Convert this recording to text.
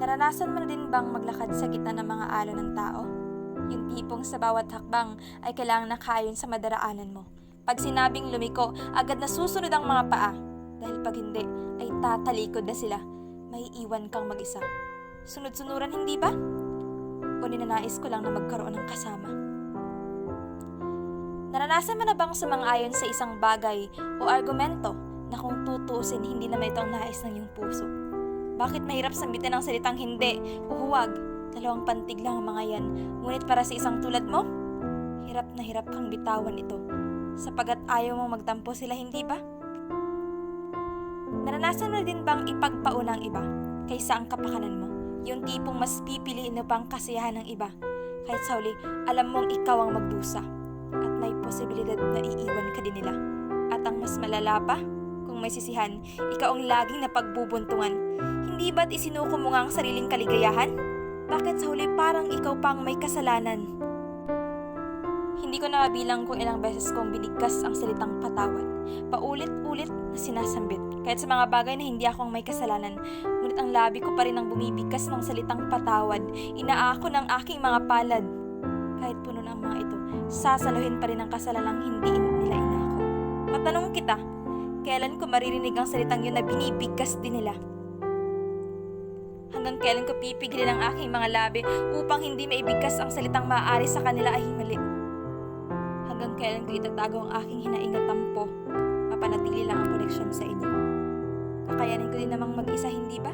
Naranasan mo na din bang maglakad sa gitna ng mga alon ng tao? Yung tipong sa bawat hakbang ay kailangang nakaayon sa madaraanan mo. Pag sinabing lumiko, agad na susunod ang mga paa. Dahil pag hindi, ay tatalikod na sila. May iwan kang mag-isa. Sunod-sunuran, hindi ba? O ninanais ko lang na magkaroon ng kasama? Naranasan mo na bang sumang-ayon sa isang bagay o argumento na kung tutuusin hindi naman ito ang nais ng iyong puso? Bakit mahirap sambitin ang salitang hindi o huwag? Dalawang pantig lang ang mga yan. Ngunit para sa isang tulad mo, hirap na hirap kang bitawan ito. Sapagat ayaw mong magtampo sila, hindi ba? Naranasan mo na din bang ipagpauna ang iba kaysa ang kapakanan mo? Yung tipong mas pipiliin mo pang kasiyahan ng iba. Kahit sa huli, alam mong ikaw ang magdusa. At may posibilidad na iiwan ka din nila. At ang mas malala pa, kung may sisihan, ikaw ang laging napagbubuntungan. Hindi ba't isinuko mo nga ang sariling kaligayahan? Bakit sa huli parang ikaw pang may kasalanan? Hindi ko na mabilang kung ilang beses kong binigkas ang salitang patawad. Paulit-ulit na sinasambit. Kahit sa mga bagay na hindi ako ang may kasalanan, ngunit ang labi ko pa rin ang bumibigkas ng salitang patawad. Inaako ng aking mga palad. Kahit puno ng mga ito, sasaluhin pa rin ang kasalanang hindi nila inako. Matanong kita, kailan ko maririnig ang salitang yun na binibigkas din nila? Hanggang kailan ko pipigilin ang aking mga labi upang hindi maibigkas ang salitang maaari sa kanila ay mali? Hanggang kailan ko itatago ang aking hinaing na tampo, mapanatili lang ang koneksyon sa inyo? Kakayanin ko din namang mag-isa, hindi ba?